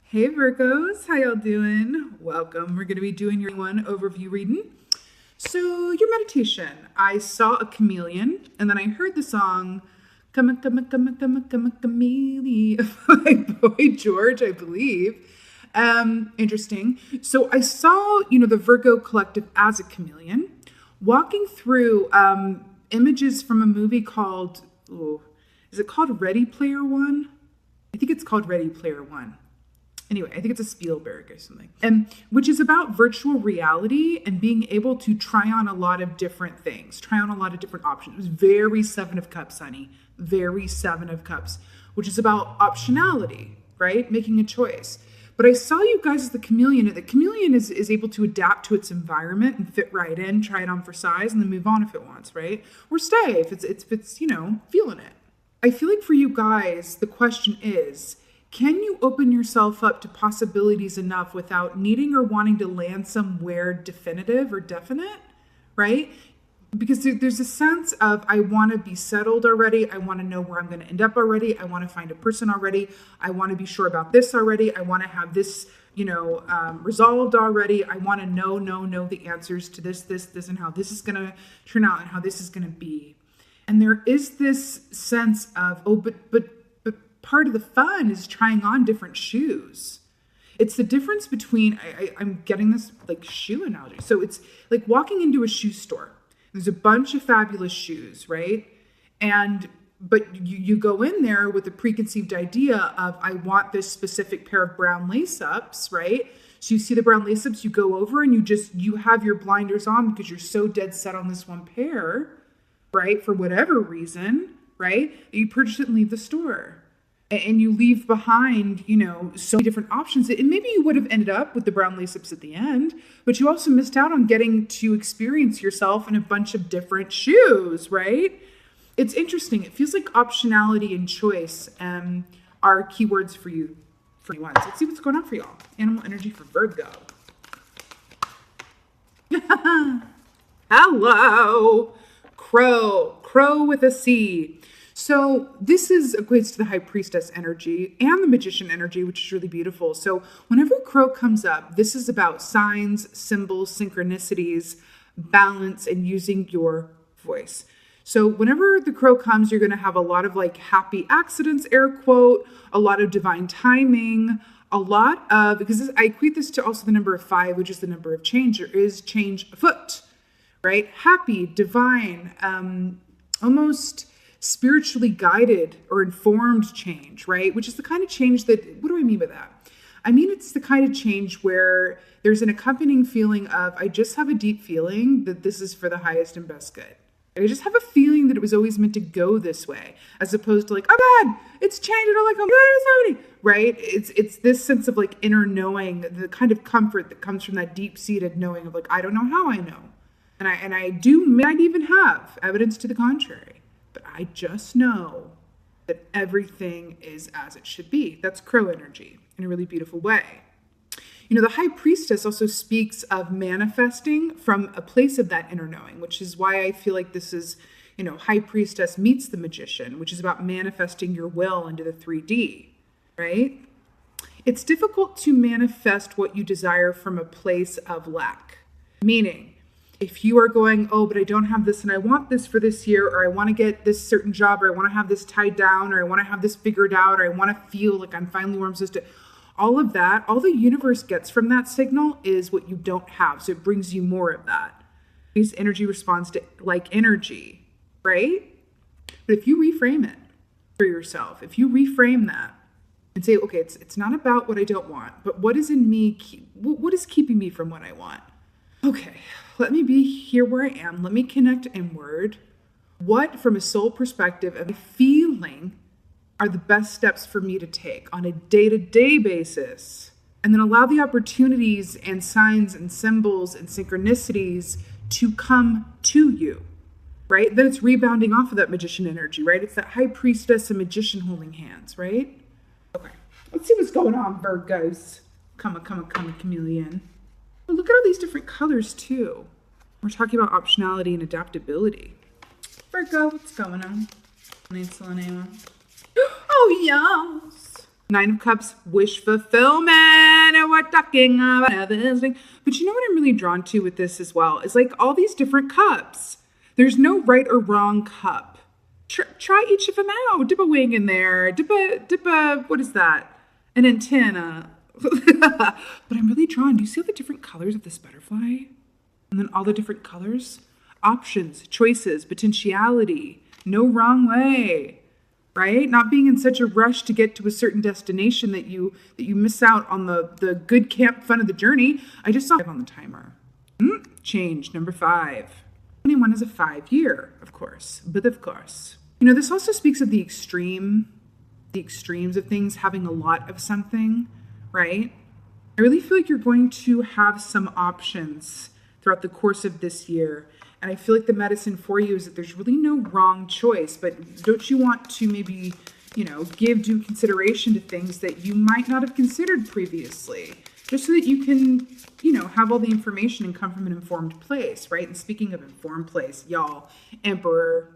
Hey Virgos, how y'all doing? Welcome. We're going to be doing your one overview reading. So your meditation, I saw a chameleon and then I heard the song Come a Come a Come a Come a Come a Chameleon by Boy George, I believe. Interesting. So I saw, the Virgo collective as a chameleon walking through images from a movie called, is it called Ready Player One? I think it's called Ready Player One. Anyway, I think it's a Spielberg or something. And which is about virtual reality and being able to try on a lot of different things, try on a lot of different options. It was very Seven of Cups, honey. Very Seven of Cups, which is about optionality, right? Making a choice. But I saw you guys as the chameleon. The chameleon is able to adapt to its environment and fit right in, try it on for size, and then move on if it wants, right? Or stay if it's feeling it. I feel like for you guys, the question is, can you open yourself up to possibilities enough without needing or wanting to land somewhere definitive or definite, right? Because there's a sense of, I want to be settled already. I want to know where I'm going to end up already. I want to find a person already. I want to be sure about this already. I want to have this, resolved already. I want to know the answers to this, and how this is going to turn out and how this is going to be. And there is this sense of, but part of the fun is trying on different shoes. It's the difference between, I'm getting this like shoe analogy. So it's like walking into a shoe store. There's a bunch of fabulous shoes, right? But you go in there with a preconceived idea of, I want this specific pair of brown lace-ups, right? So you see the brown lace-ups, you go over and you have your blinders on because you're so dead set on this one pair, right? For whatever reason, right? You purchase it and leave the store. And you leave behind, so many different options. And maybe you would have ended up with the brown lace-ups at the end, but you also missed out on getting to experience yourself in a bunch of different shoes, right? It's interesting. It feels like optionality and choice are keywords for you once. Let's see what's going on for y'all. Animal energy for Virgo. Hello. Crow with a C. So this equates to the High Priestess energy and the Magician energy, which is really beautiful. So whenever Crow comes up, this is about signs, symbols, synchronicities, balance, and using your voice. So whenever the Crow comes, you're going to have a lot of like happy accidents, air quote, a lot of divine timing, because I equate this to also the number 5, which is the number of change. There is change afoot, right? Happy, divine, almost spiritually guided or informed change, right? Which is the kind of change that, what do I mean by that? I mean, it's the kind of change where there's an accompanying feeling of, I just have a deep feeling that this is for the highest and best good. I just have a feeling that it was always meant to go this way, as opposed to like, oh God, it's changed. And I'm like, oh God, it's happening, right? It's this sense of like inner knowing, the kind of comfort that comes from that deep-seated knowing of like, I don't know how I know. And I might even have evidence to the contrary. But I just know that everything is as it should be. That's Crow energy in a really beautiful way. The High Priestess also speaks of manifesting from a place of that inner knowing, which is why I feel like this is, High Priestess meets the Magician, which is about manifesting your will into the 3D, right? It's difficult to manifest what you desire from a place of lack, meaning, if you are going, oh, but I don't have this and I want this for this year, or I want to get this certain job, or I want to have this tied down, or I want to have this figured out, or I want to feel like I'm finally where I'm supposed to, all of that, all the universe gets from that signal is what you don't have. So it brings you more of that. This energy responds to like energy, right? But if you reframe it for yourself, if you reframe that and say, okay, it's not about what I don't want, but what is in me, what is keeping me from what I want? Okay, let me be here where I am. Let me connect inward. What, from a soul perspective, am I feeling are the best steps for me to take on a day-to-day basis? And then allow the opportunities and signs and symbols and synchronicities to come to you, right? Then it's rebounding off of that Magician energy, right? It's that High Priestess and Magician holding hands, right? Okay, let's see what's going on, Virgos. Come a chameleon. Oh, look at all these different colors, too. We're talking about optionality and adaptability. Virgo, what's going on? Oh, yes. Nine of Cups, wish fulfillment, and we're talking about this thing. But you know what I'm really drawn to with this as well is like all these different cups. There's no right or wrong cup. Try each of them out. Dip a wing in there. Dip a, what is that? An antenna. But I'm really drawn. Do you see all the different colors of this butterfly? And then all the different colors? Options, choices, potentiality. No wrong way. Right? Not being in such a rush to get to a certain destination that you miss out on the good camp fun of the journey. I just saw on the timer. Change, number 5. 21 is a 5-year, of course. But of course. You know, this also speaks of the extremes of things, having a lot of something, right? I really feel like you're going to have some options throughout the course of this year. And I feel like the medicine for you is that there's really no wrong choice, but don't you want to maybe, give due consideration to things that you might not have considered previously, just so that you can, have all the information and come from an informed place, right? And speaking of informed place, y'all, Emperor.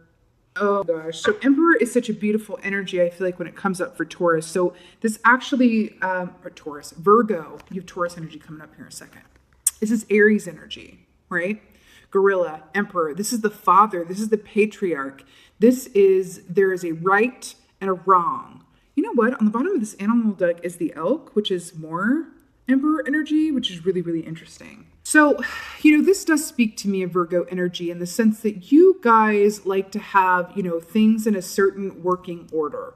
Oh gosh. So Emperor is such a beautiful energy, I feel like, when it comes up for Taurus. So this actually, Virgo, you have Taurus energy coming up here in a second. This is Aries energy, right? Gorilla, Emperor. This is the father. This is the patriarch. There is a right and a wrong. You know what? On the bottom of this animal deck is the elk, which is more Emperor energy, which is really, really interesting. So, this does speak to me of Virgo energy in the sense that you guys like to have, things in a certain working order.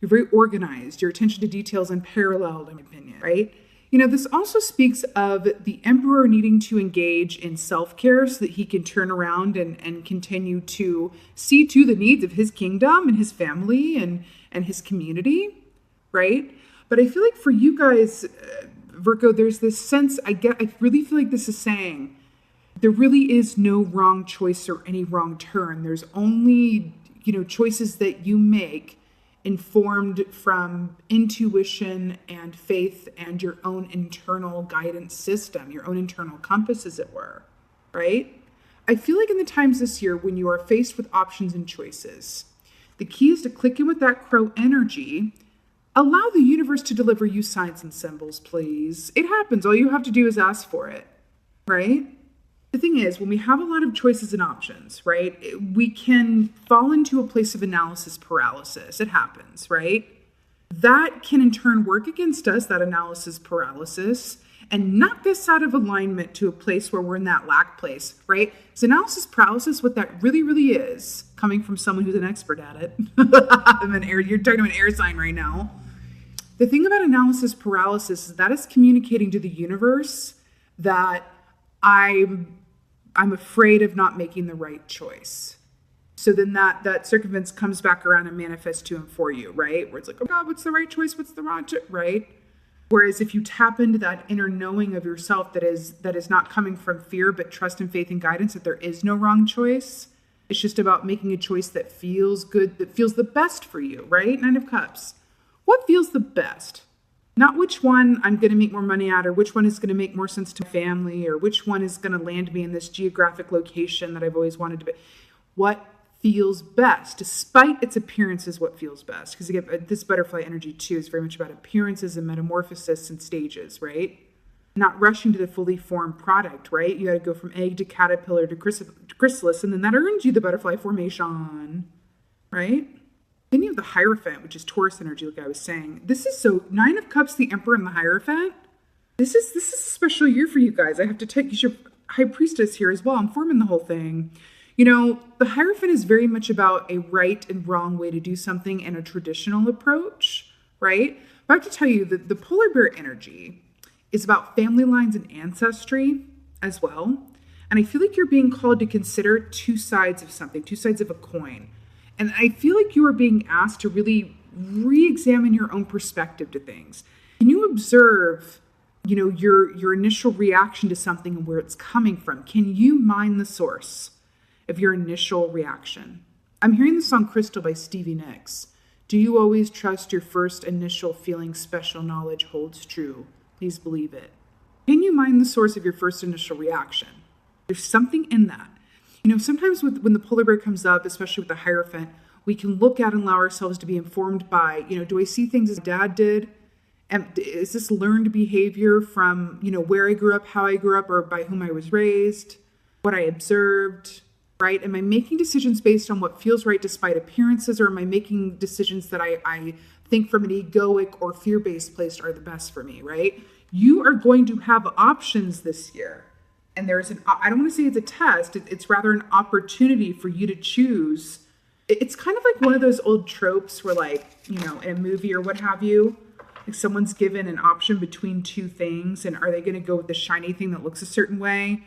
You're very organized. Your attention to detail is unparalleled, in my opinion, right? This also speaks of the emperor needing to engage in self-care so that he can turn around and continue to see to the needs of his kingdom and his family and his community, right? But I feel like for you guys, Virgo, there's this sense, I really feel like this is saying there really is no wrong choice or any wrong turn. There's only, choices that you make informed from intuition and faith and your own internal guidance system, your own internal compass, as it were, right? I feel like in the times this year when you are faced with options and choices, the key is to click in with that crow energy. Allow the universe to deliver you signs and symbols, please. It happens. All you have to do is ask for it, right? The thing is, when we have a lot of choices and options, right, we can fall into a place of analysis paralysis. It happens, right? That can in turn work against us, that analysis paralysis, and knock us out of alignment to a place where we're in that lack place, right? So analysis paralysis, what that really, really is, coming from someone who's an expert at it. You're talking to an air sign right now. The thing about analysis paralysis is that is communicating to the universe that I'm afraid of not making the right choice. So then that circumstance comes back around and manifests to him for you, right? Where it's like, oh God, what's the right choice? What's the wrong choice, right? Whereas if you tap into that inner knowing of yourself that is not coming from fear, but trust and faith and guidance, that there is no wrong choice. It's just about making a choice that feels good, that feels the best for you, right? 9 of Cups. What feels the best? Not which one I'm going to make more money at, or which one is going to make more sense to family, or which one is going to land me in this geographic location that I've always wanted to be. What feels best, despite its appearance, is what feels best. Because again, this butterfly energy too is very much about appearances and metamorphosis and stages, right? Not rushing to the fully formed product, right? You got to go from egg to caterpillar to chrysalis, and then that earns you the butterfly formation, right? Then you have the Hierophant, which is Taurus energy, like I was saying. This is so 9 of Cups, the Emperor, and the Hierophant. This is a special year for you guys. I have to take your High Priestess here as well. I'm forming the whole thing. The Hierophant is very much about a right and wrong way to do something and a traditional approach, right? But I have to tell you that the Polar Bear energy is about family lines and ancestry as well. And I feel like you're being called to consider two sides of something, two sides of a coin. And I feel like you are being asked to really re-examine your own perspective to things. Can you observe, your initial reaction to something and where it's coming from? Can you mine the source of your initial reaction? I'm hearing the song Crystal by Stevie Nicks. Do you always trust your first initial feeling special knowledge holds true? Please believe it. Can you mine the source of your first initial reaction? There's something in that. Sometimes when the polar bear comes up, especially with the Hierophant, we can look at and allow ourselves to be informed by, do I see things as dad did? And is this learned behavior from, where I grew up, how I grew up, or by whom I was raised, what I observed, right? Am I making decisions based on what feels right despite appearances, or am I making decisions that I think from an egoic or fear-based place are the best for me, right? You are going to have options this year. And I don't want to say it's a test, it's rather an opportunity for you to choose. It's kind of like one of those old tropes where in a movie or what have you, like someone's given an option between two things, and are they going to go with the shiny thing that looks a certain way?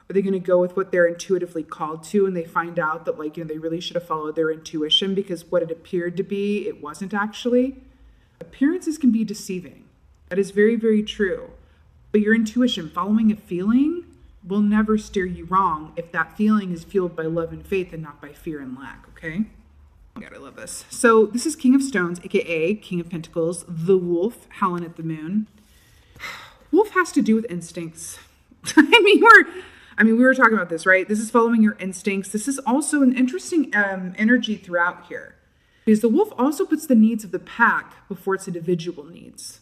Are they going to go with what they're intuitively called to, and they find out that they really should have followed their intuition because what it appeared to be, it wasn't actually? Appearances can be deceiving. That is very, very true. But your intuition, following a feeling, will never steer you wrong if that feeling is fueled by love and faith and not by fear and lack, okay? Oh God, I love this. So this is King of Stones, aka King of Pentacles, the wolf, howling at the moon. Wolf has to do with instincts. We were talking about this, right? This is following your instincts. This is also an interesting energy throughout here, because the wolf also puts the needs of the pack before its individual needs,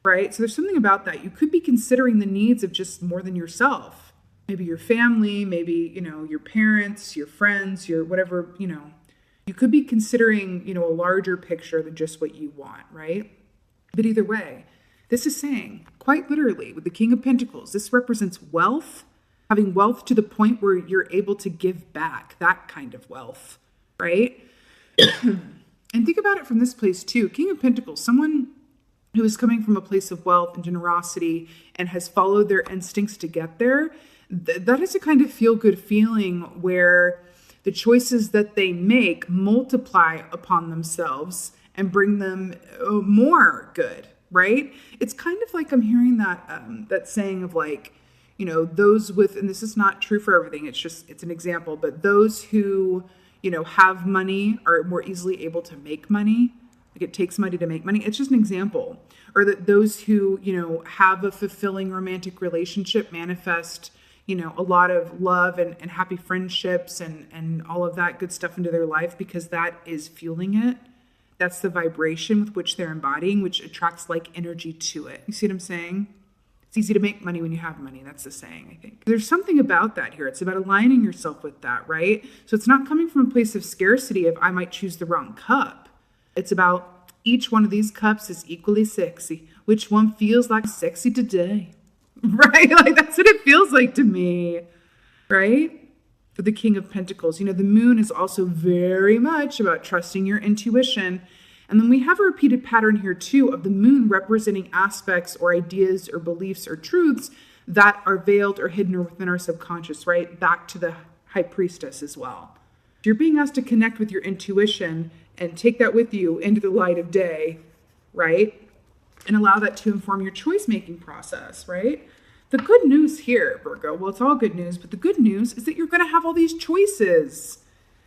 right? So there's something about that. You could be considering the needs of just more than yourself. Maybe your family, maybe, your parents, your friends, your whatever, you could be considering, a larger picture than just what you want, right? But either way, this is saying, quite literally, with the King of Pentacles, this represents wealth, having wealth to the point where you're able to give back, that kind of wealth, right? And think about it from this place too. King of Pentacles, someone who is coming from a place of wealth and generosity and has followed their instincts to get there, that is a kind of feel-good feeling where the choices that they make multiply upon themselves and bring them more good, right? It's kind of like I'm hearing that saying of those with, and this is not true for everything, it's an example, but those who, have money are more easily able to make money. Like it takes money to make money. It's just an example. Or that those who, have a fulfilling romantic relationship manifest a lot of love and happy friendships and all of that good stuff into their life because that is fueling it. That's the vibration with which they're embodying, which attracts energy to it. You see what I'm saying? It's easy to make money when you have money. That's the saying, I think. There's something about that here. It's about aligning yourself with that, right? So it's not coming from a place of scarcity of I might choose the wrong cup. It's about each one of these cups is equally sexy. Which one feels like sexy today? Right? That's what it feels like to me, right? For the King of Pentacles, the moon is also very much about trusting your intuition. And then we have a repeated pattern here too of the moon representing aspects or ideas or beliefs or truths that are veiled or hidden or within our subconscious, right? Back to the High Priestess as well. You're being asked to connect with your intuition and take that with you into the light of day, right? And allow that to inform your choice-making process, right? The good news here, Virgo, well, it's all good news, but the good news is that you're going to have all these choices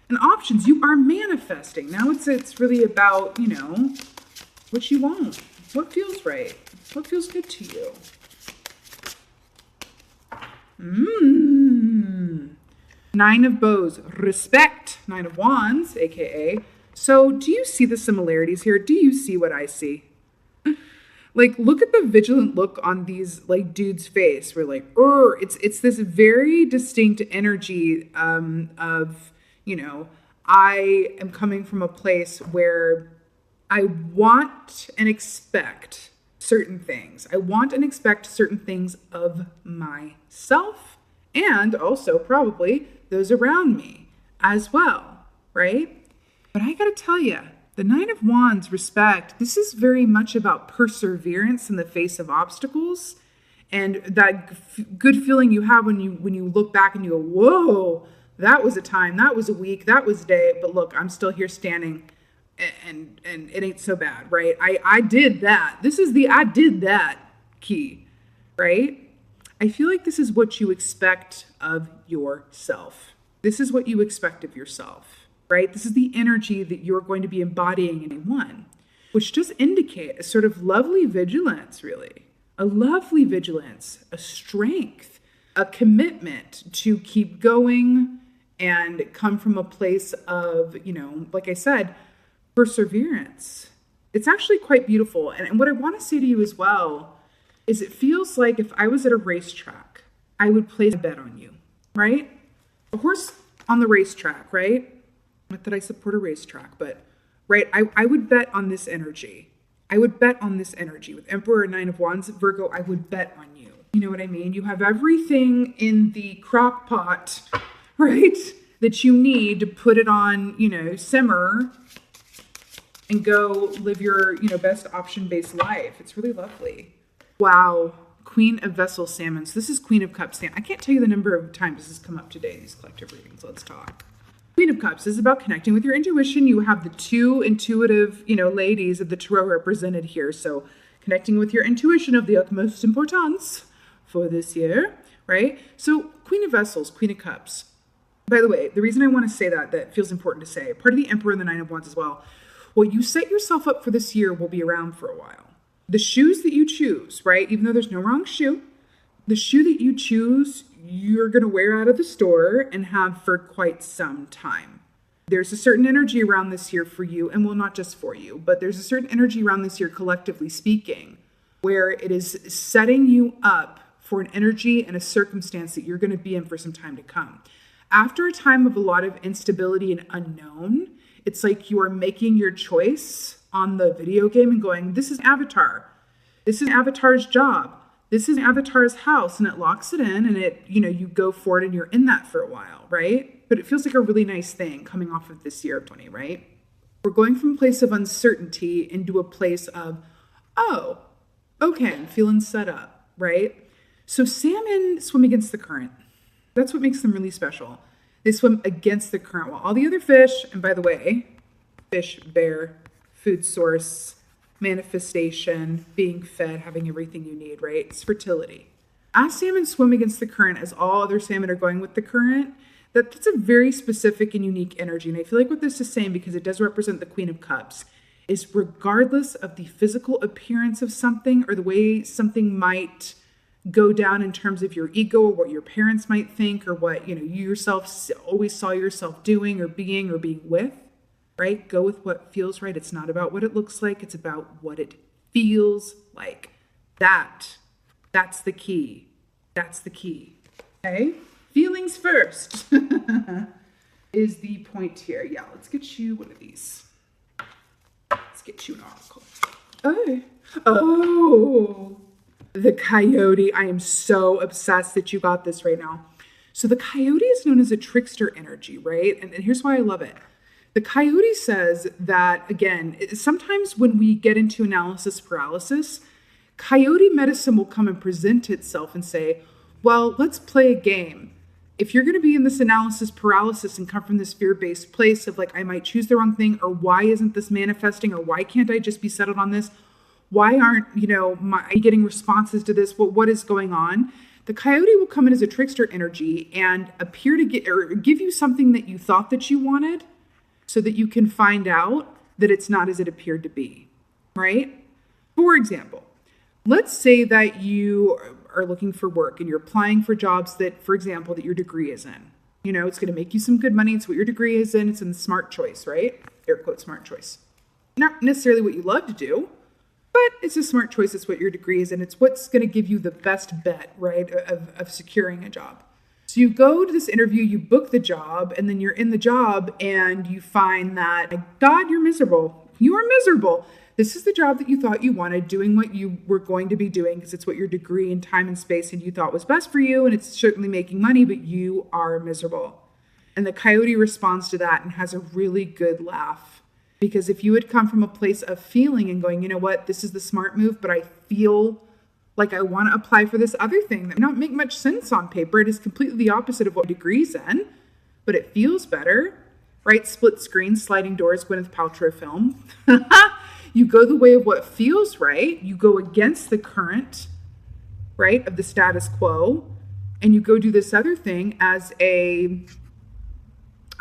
and options. You are manifesting. Now it's really about, what you want, what feels right, what feels good to you. Nine of Bows, respect. Nine of Wands, aka. So do you see the similarities here? Do you see what I see? Look at the vigilant look on these dudes' face. We're it's this very distinct energy of, I am coming from a place where I want and expect certain things. I want and expect certain things of myself and also probably those around me as well, right? But I gotta tell you, the Nine of Wands, respect, this is very much about perseverance in the face of obstacles and that good feeling you have when you look back and you go, whoa, that was a time, that was a week, that was a day, but look, I'm still here standing and it ain't so bad, right? I did that. This is the I did that key, right? I feel like this is what you expect of yourself. This is what you expect of yourself. Right? This is the energy that you're going to be embodying in one, which does indicate a sort of lovely vigilance, really. A lovely vigilance, a strength, a commitment to keep going and come from a place of, like I said, perseverance. It's actually quite beautiful. And what I want to say to you as well is it feels like if I was at a racetrack, I would place a bet on you, right? A horse on the racetrack, right? Not that I support a racetrack, but right, I would bet on this energy. I would bet on this energy. With Emperor and Nine of Wands, Virgo, I would bet on you. You know what I mean? You have everything in the crock pot, right, that you need to put it on, simmer and go live your, best option-based life. It's really lovely. Wow. Queen of Vessels, Salmon. So this is Queen of Cups. I can't tell you the number of times this has come up today in these collective readings. Let's talk. Queen of Cups is about connecting with your intuition. You have the two intuitive, ladies of the tarot represented here. So connecting with your intuition of the utmost importance for this year, right? So Queen of Vessels, Queen of Cups. By the way, the reason I want to say that feels important to say, part of the Emperor and the Nine of Wands as well, what you set yourself up for this year will be around for a while. The shoes that you choose, right? Even though there's no wrong shoe, the shoe that you choose, you're going to wear out of the store and have for quite some time. There's a certain energy around this year for you, and well, not just for you, but there's a certain energy around this year, collectively speaking, where it is setting you up for an energy and a circumstance that you're going to be in for some time to come. After a time of a lot of instability and unknown, it's like you are making your choice on the video game and going, this is Avatar. This is Avatar's job. This is Avatar's house, and it locks it in, and it, you go for it and you're in that for a while, right? But it feels like a really nice thing coming off of this year of 20, right? We're going from a place of uncertainty into a place of, oh, okay, I'm feeling set up, right? So salmon swim against the current. That's what makes them really special. They swim against the current while all the other fish, and by the way, fish, bear, food source, manifestation, being fed, having everything you need, right? It's fertility. As salmon swim against the current, as all other salmon are going with the current, that's a very specific and unique energy. And I feel like what this is saying, because it does represent the Queen of Cups, is regardless of the physical appearance of something or the way something might go down in terms of your ego or what your parents might think or what, you yourself always saw yourself doing or being with, right? Go with what feels right. It's not about what it looks like. It's about what it feels like. That's the key. That's the key. Okay? Feelings first is the point here. Yeah, let's get you one of these. Let's get you an oracle. Oh, the coyote. I am so obsessed that you got this right now. So the coyote is known as a trickster energy, right? And here's why I love it. The coyote says that, again, sometimes when we get into analysis paralysis, coyote medicine will come and present itself and say, well, let's play a game. If you're going to be in this analysis paralysis and come from this fear-based place of like, I might choose the wrong thing, or why isn't this manifesting, or why can't I just be settled on this? Why aren't, I getting responses to this? What is going on? The coyote will come in as a trickster energy and appear to give you something that you thought that you wanted so that you can find out that it's not as it appeared to be, right? For example, let's say that you are looking for work and you're applying for jobs that, for example, that your degree is in. It's going to make you some good money. It's what your degree is in. It's in the smart choice, right? Air quote, smart choice. Not necessarily what you love to do, but it's a smart choice. It's what your degree is in. It's what's going to give you the best bet, right, of securing a job. So you go to this interview, you book the job, and then you're in the job and you find that, my God, you're miserable. You are miserable. This is the job that you thought you wanted, doing what you were going to be doing because it's what your degree and time and space and you thought was best for you, and it's certainly making money, but you are miserable. And the coyote responds to that and has a really good laugh. Because if you had come from a place of feeling and going, you know what, this is the smart move, but I feel like I want to apply for this other thing that may not make much sense on paper. It is completely the opposite of what degree's in, but it feels better, right? Split screen, sliding doors, Gwyneth Paltrow film. You go the way of what feels right. You go against the current, right, of the status quo, and you go do this other thing as I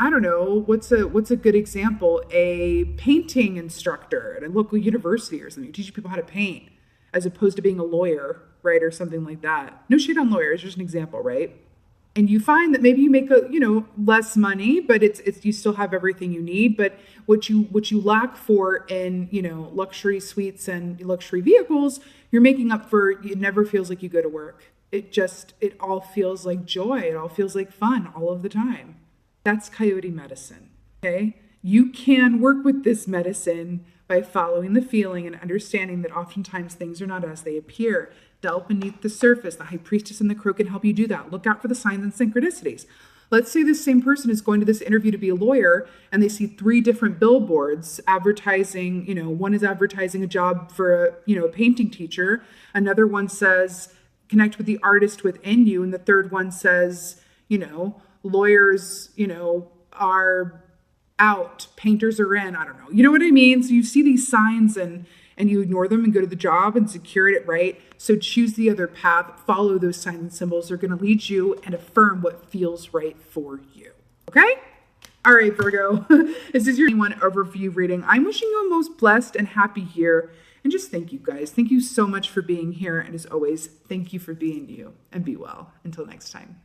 don't know, what's a good example? A painting instructor at a local university or something, teaching people how to paint, as opposed to being a lawyer, right, or something like that. No shade on lawyers, just an example, right? and you find that maybe you make less money, but it's you still have everything you need. But what you lack for in luxury suites and luxury vehicles, you're making up for. It never feels like you go to work. It all feels like joy. It all feels like fun all of the time. That's coyote medicine. Okay, you can work with this medicine by following the feeling and understanding that oftentimes things are not as they appear. Delve beneath the surface. The high priestess and the crow can help you do that. Look out for the signs and synchronicities. Let's say this same person is going to this interview to be a lawyer and they see 3 different billboards advertising, one is advertising a job for a painting teacher. Another one says, connect with the artist within you. And the third one says, lawyers, are out, painters are in. I don't know. You know what I mean? So you see these signs and you ignore them and go to the job and secure it, right? So choose the other path, follow those signs and symbols. They're going to lead you and affirm what feels right for you. Okay? All right, Virgo. This is your one overview reading. I'm wishing you a most blessed and happy year. And just thank you guys. Thank you so much for being here. And as always, thank you for being you. And be well. Until next time.